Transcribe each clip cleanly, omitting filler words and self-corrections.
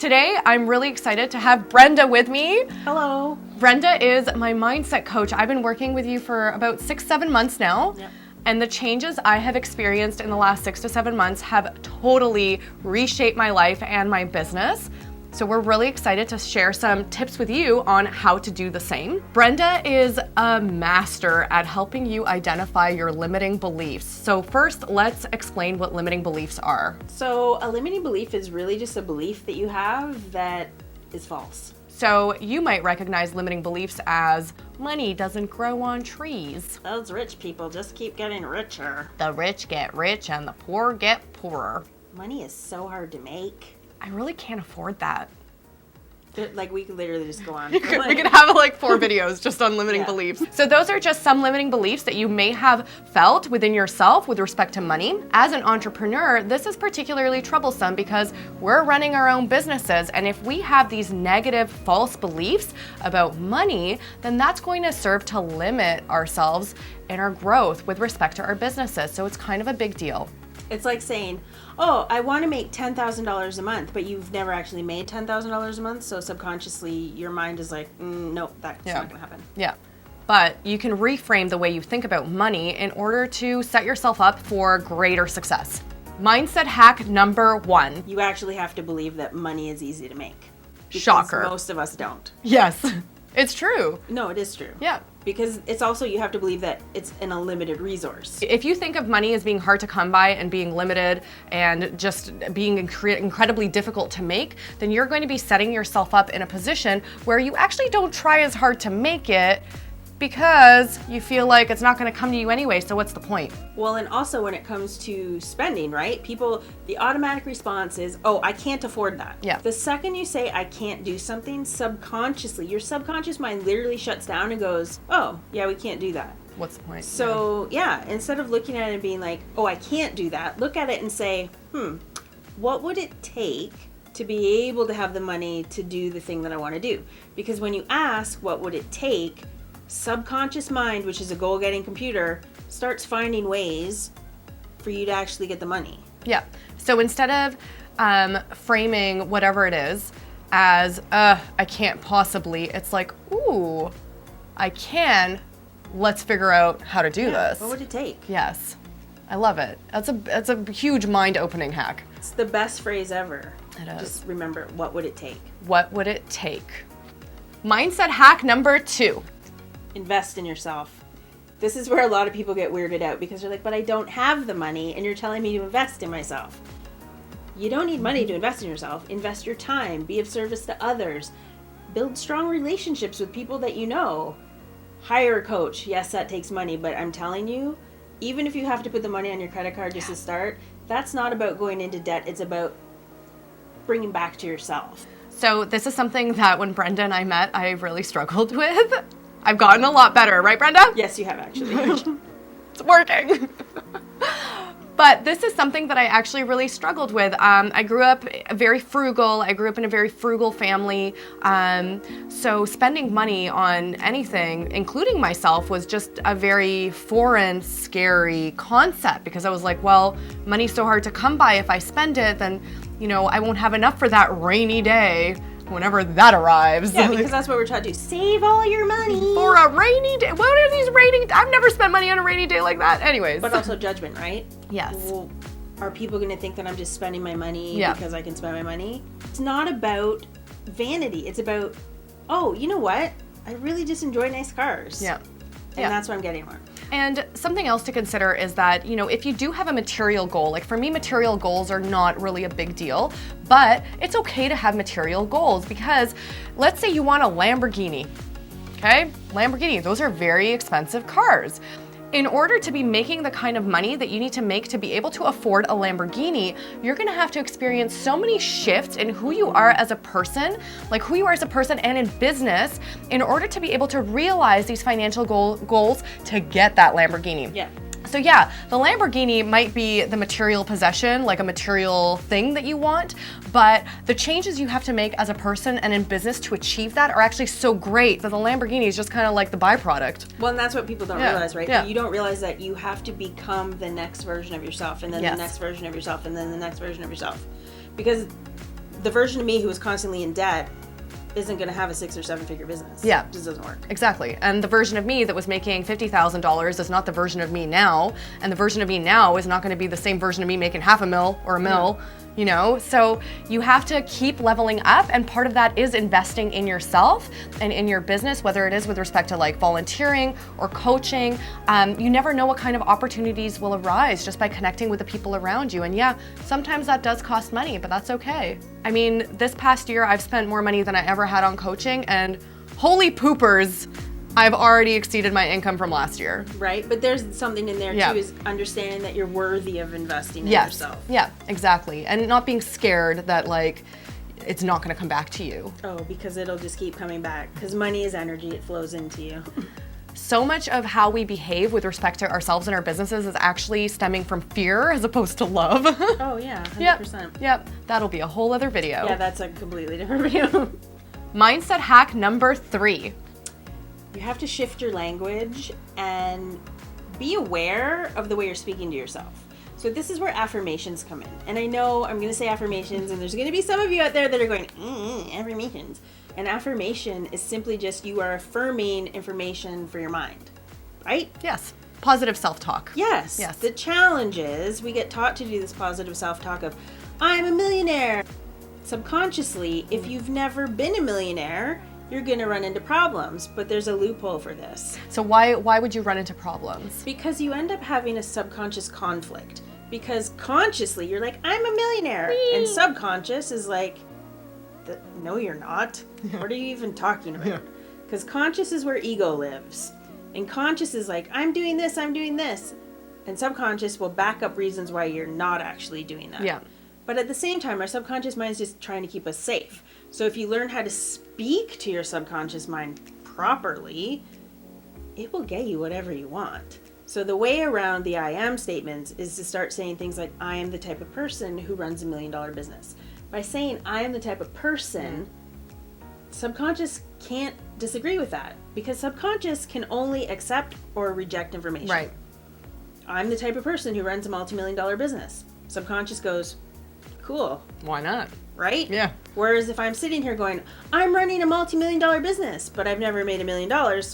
Today, I'm really excited to have Brenda with me. Hello. Brenda is my mindset coach. I've been working with you for about 6-7 months now. Yep. And the changes I have experienced in the last 6 to 7 months have totally reshaped my life and my business. So we're really excited to share some tips with you on how to do the same. Brenda is a master at helping you identify your limiting beliefs. So first, let's explain what limiting beliefs are. So a limiting belief is really just a belief that you have that is false. So you might recognize limiting beliefs as money doesn't grow on trees. Those rich people just keep getting richer. The rich get rich and the poor get poorer. Money is so hard to make. I really can't afford that. Like, we could literally just go on. We could have like 4 videos just on limiting Yeah. beliefs. So those are just some limiting beliefs that you may have felt within yourself with respect to money. As an entrepreneur, this is particularly troublesome because we're running our own businesses. And if we have these negative false beliefs about money, then that's going to serve to limit ourselves in our growth with respect to our businesses. So it's kind of a big deal. It's like saying, oh, I want to make $10,000 a month, but you've never actually made $10,000 a month. So subconsciously, your mind is like, nope, that's not going to happen. Yeah. But you can reframe the way you think about money in order to set yourself up for greater success. Mindset hack number 1. You actually have to believe that money is easy to make. Because Shocker. most of us don't. Yes, it's true. No, it is true. Yeah. Because it's also, you have to believe that it's an unlimited resource. If you think of money as being hard to come by and being limited and just being incredibly difficult to make, then you're going to be setting yourself up in a position where you actually don't try as hard to make it because you feel like it's not going to come to you anyway, so what's the point? Well, and also when it comes to spending, right? People, the automatic response is, oh, I can't afford that. Yeah. The second you say, I can't do something, subconsciously, your subconscious mind literally shuts down and goes, oh, yeah, we can't do that. What's the point? So, yeah, instead of looking at it and being like, oh, I can't do that, look at it and say, what would it take to be able to have the money to do the thing that I want to do? Because when you ask, what would it take, subconscious mind, which is a goal-getting computer, starts finding ways for you to actually get the money. Yeah. So instead of framing whatever it is as, I can't possibly, it's like, ooh, I can. Let's figure out how to do this. What would it take? Yes. I love it. That's a huge mind-opening hack. It's the best phrase ever. It is. Just remember, what would it take? What would it take? Mindset hack number 2. Invest in yourself. This is where a lot of people get weirded out because they're like, but I don't have the money and you're telling me to invest in myself. You don't need money to invest in yourself. Invest your time. Be of service to others. Build strong relationships with people that you know. Hire a coach. Yes, that takes money, but I'm telling you, even if you have to put the money on your credit card just to start, that's not about going into debt. It's about bringing back to yourself. So this is something that when Brenda and I met, I really struggled with. I've gotten a lot better, right, Brenda? Yes, you have actually. It's working. But this is something that I actually really struggled with. I grew up very frugal. I grew up in a very frugal family. So spending money on anything, including myself, was just a very foreign, scary concept because I was like, well, money's so hard to come by. If I spend it, then, I won't have enough for that rainy day. Whenever that arrives. Yeah, because that's what we're trying to do. Save all your money. For a rainy day. What are these rainy... I've never spent money on a rainy day like that. Anyways. But also judgment, right? Yes. Well, are people going to think that I'm just spending my money Yeah. because I can spend my money? It's not about vanity. It's about, oh, you know what? I really just enjoy nice cars. Yeah. And that's why I'm getting one. And something else to consider is that, if you do have a material goal, like for me, material goals are not really a big deal, but it's okay to have material goals because let's say you want a Lamborghini, okay? Lamborghini, those are very expensive cars. In order to be making the kind of money that you need to make to be able to afford a Lamborghini, you're gonna have to experience so many shifts in who you are as a person, and in business, in order to be able to realize these financial goals to get that Lamborghini. Yeah. So yeah, the Lamborghini might be the material possession, like a material thing that you want, but the changes you have to make as a person and in business to achieve that are actually so great that the Lamborghini is just kind of like the byproduct. Well, and that's what people don't Yeah, realize, right? yeah. You don't realize that you have to become the next version of yourself, and then Yes. the next version of yourself, and then the next version of yourself. Because the version of me who was constantly in debt isn't going to have a 6 or 7 figure business. Yeah. It just doesn't work. Exactly. And the version of me that was making $50,000 is not the version of me now. And the version of me now is not going to be the same version of me making $500,000 or $1 million. You know, so you have to keep leveling up, and part of that is investing in yourself and in your business, whether it is with respect to like volunteering or coaching. You never know what kind of opportunities will arise just by connecting with the people around you. And yeah, sometimes that does cost money, but that's okay. I mean, this past year I've spent more money than I ever had on coaching, and holy poopers, I've already exceeded my income from last year. Right, but there's something in there too, is understanding that you're worthy of investing in yourself. Yeah, exactly. And not being scared that like it's not going to come back to you. Oh, because it'll just keep coming back. Because money is energy, it flows into you. So much of how we behave with respect to ourselves and our businesses is actually stemming from fear as opposed to love. Oh yeah, 100%. Yep, that'll be a whole other video. Yeah, that's a completely different video. Mindset hack number 3. You have to shift your language and be aware of the way you're speaking to yourself. So this is where affirmations come in. And I know I'm going to say affirmations, and there's going to be some of you out there that are going, affirmations. An affirmation is simply just you are affirming information for your mind, right? Yes. Positive self-talk. Yes. The challenge is we get taught to do this positive self-talk of, I'm a millionaire. Subconsciously, if you've never been a millionaire, you're going to run into problems, but there's a loophole for this. So why would you run into problems? Because you end up having a subconscious conflict. Because consciously, you're like, I'm a millionaire. Whee! And subconscious is like, no, you're not. What are you even talking about? Because conscious is where ego lives. And conscious is like, I'm doing this. And subconscious will back up reasons why you're not actually doing that. Yeah. But at the same time, our subconscious mind is just trying to keep us safe. So if you learn how to speak to your subconscious mind properly, it will get you whatever you want. So the way around the I am statements is to start saying things like, I am the type of person who runs $1 million business. By saying I am the type of person, subconscious can't disagree with that, because subconscious can only accept or reject information. Right. I'm the type of person who runs a multi-million-dollar business. Subconscious goes, cool. Why not? Right? Yeah. Whereas if I'm sitting here going, I'm running a multi-million-dollar business, but I've never made $1 million,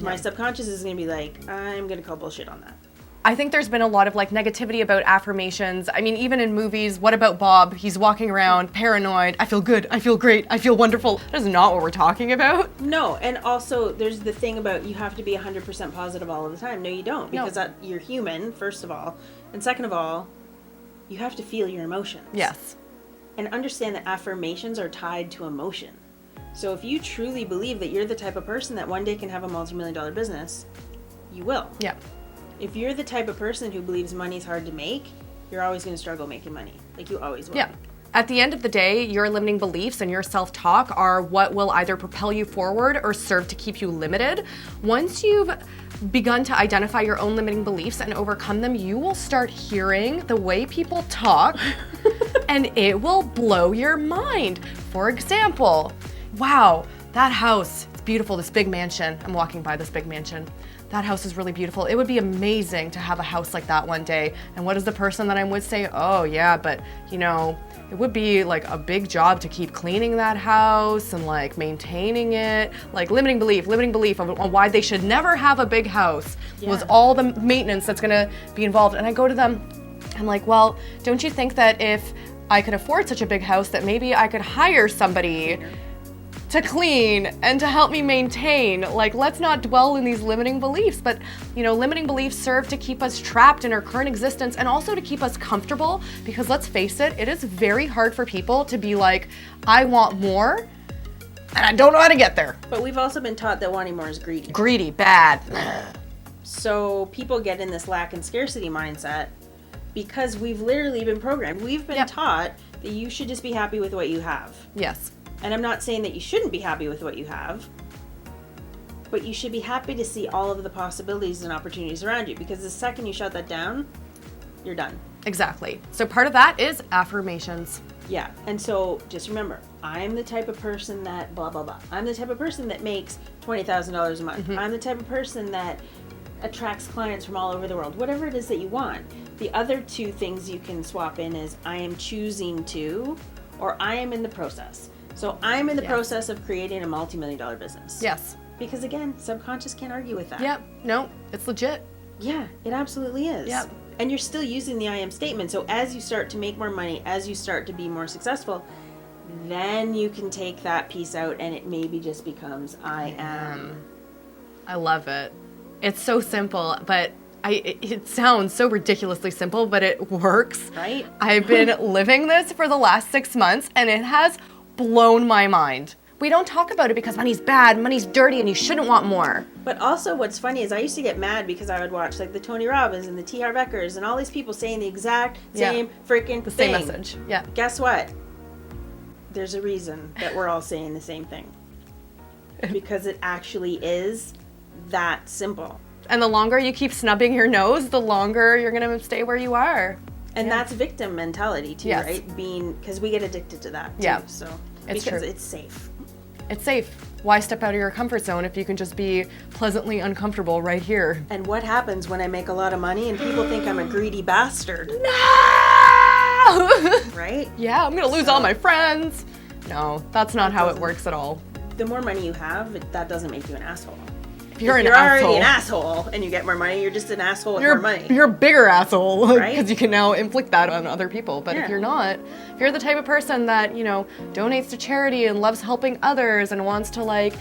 my subconscious is going to be like, I'm going to call bullshit on that. I think there's been a lot of like negativity about affirmations. I mean, even in movies, what about Bob? He's walking around paranoid. I feel good. I feel great. I feel wonderful. That is not what we're talking about. No, and also there's the thing about you have to be 100% positive all of the time. No, you don't, because you're human, first of all. And second of all, you have to feel your emotions. Yes. And understand that affirmations are tied to emotion. So if you truly believe that you're the type of person that one day can have a multi-million-dollar business, you will. Yeah. If you're the type of person who believes money's hard to make, you're always going to struggle making money. Like, you always will. Yeah. At the end of the day, your limiting beliefs and your self-talk are what will either propel you forward or serve to keep you limited. Once you've begun to identify your own limiting beliefs and overcome them, you will start hearing the way people talk and it will blow your mind. For example, wow, that house, it's beautiful, this big mansion. I'm walking by this big mansion. That house is really beautiful. It would be amazing to have a house like that one day. And what does the person that I'm with say? Oh yeah, but you know, it would be like a big job to keep cleaning that house and like maintaining it. Like limiting belief on why they should never have a big house was all the maintenance that's gonna be involved. And I go to them, I'm like, well, don't you think that if I could afford such a big house that maybe I could hire somebody to clean and to help me maintain? Like, let's not dwell in these limiting beliefs, but you know, limiting beliefs serve to keep us trapped in our current existence and also to keep us comfortable, because let's face it, it is very hard for people to be like, I want more and I don't know how to get there. But we've also been taught that wanting more is greedy. Greedy, bad. So people get in this lack and scarcity mindset because we've literally been programmed. We've been taught that you should just be happy with what you have. Yes. And I'm not saying that you shouldn't be happy with what you have, but you should be happy to see all of the possibilities and opportunities around you, because the second you shut that down, you're done. Exactly. So part of that is affirmations. Yeah. And so just remember, I'm the type of person that blah, blah, blah. I'm the type of person that makes $20,000 a month. Mm-hmm. I'm the type of person that attracts clients from all over the world. Whatever it is that you want. The other two things you can swap in is I am choosing to, or I am in the process. So I'm in the Yes. process of creating a multi-million-dollar business. Yes. Because again, subconscious can't argue with that. Yep. No, it's legit. Yeah, it absolutely is. Yep. And you're still using the I am statement. So as you start to make more money, as you start to be more successful, then you can take that piece out and it maybe just becomes I am. I love it. It's so simple, but it sounds so ridiculously simple, but it works. Right? I've been living this for the last 6 months, and it has blown my mind. We don't talk about it because money's bad, money's dirty, and you shouldn't want more. But also what's funny is I used to get mad because I would watch like the Tony Robbins and the T. Harv Ekers and all these people saying the exact same freaking The thing. same message. Yeah. Guess what? There's a reason that we're all saying the same thing. Because it actually is that simple. And the longer you keep snubbing your nose, the longer you're going to stay where you are. And that's victim mentality too, Yes. right? Because we get addicted to that too. Yeah. So It's because true. it's safe. It's safe. Why step out of your comfort zone if you can just be pleasantly uncomfortable right here? And what happens when I make a lot of money and people think I'm a greedy bastard? No! Right? Yeah, I'm gonna lose all my friends. No, that's not how it works at all. The more money you have, that doesn't make you an asshole. If you're If an you're already asshole, an asshole and you get more money, you're just an asshole with you're more money. a bigger asshole, Right? because you can now inflict that on other people. But Yeah. if you're not, if you're the type of person that, donates to charity and loves helping others and wants to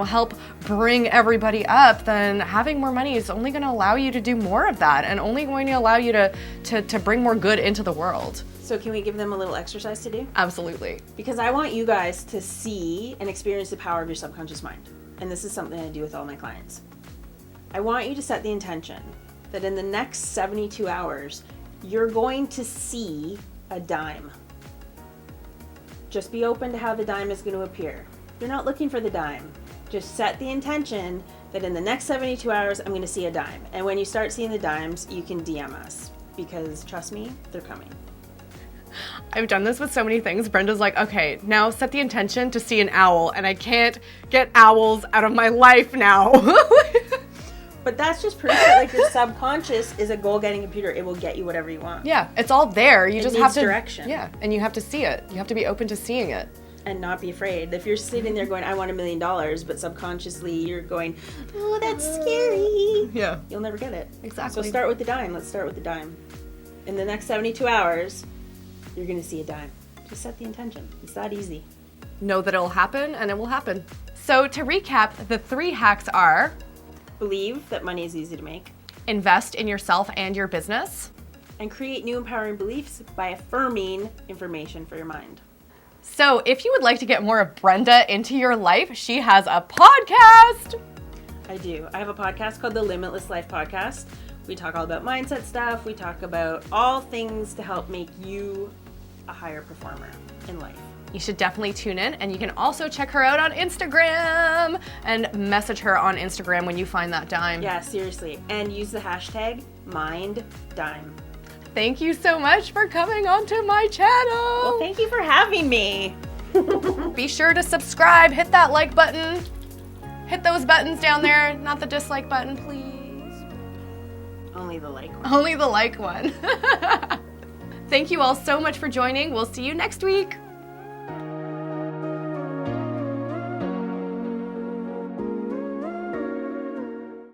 help bring everybody up, then having more money is only going to allow you to do more of that and only going to allow you to bring more good into the world. So can we give them a little exercise to do? Absolutely. Because I want you guys to see and experience the power of your subconscious mind. And this is something I do with all my clients. I want you to set the intention that in the next 72 hours, you're going to see a dime. Just be open to how the dime is going to appear. You're not looking for the dime. Just set the intention that in the next 72 hours, I'm going to see a dime. And when you start seeing the dimes, you can DM us. Because trust me, they're coming. I've done this with so many things. Brenda's like, okay, now set the intention to see an owl, and I can't get owls out of my life now. But that's just proof that your subconscious is a goal-getting computer. It will get you whatever you want. Yeah, it's all there. You just have needs to direction. Yeah, and you have to see it. You have to be open to seeing it. And not be afraid. If you're sitting there going, I want $1 million, but subconsciously you're going, oh, that's scary. Yeah. You'll never get it. Exactly. So start with the dime. Let's start with the dime. In the next 72 hours, you're going to see a dime. Just set the intention. It's that easy. Know that it'll happen, and it will happen. So to recap, the 3 hacks are: Believe that money is easy to make. invest in yourself and your business. And create new empowering beliefs by affirming information for your mind. So if you would like to get more of Brenda into your life, she has a podcast. I do. I have a podcast called the Limitless Life Podcast. We talk all about mindset stuff. We talk about all things to help make you a higher performer in life. You should definitely tune in, and you can also check her out on Instagram and message her on Instagram when you find that dime. Yeah, seriously. And use the hashtag MindDime. Thank you so much for coming onto my channel. Well, thank you for having me. Be sure to subscribe, hit that like button, hit those buttons down there, not the dislike button, please. Only the like one. Only the like one. Thank you all so much for joining. We'll see you next week.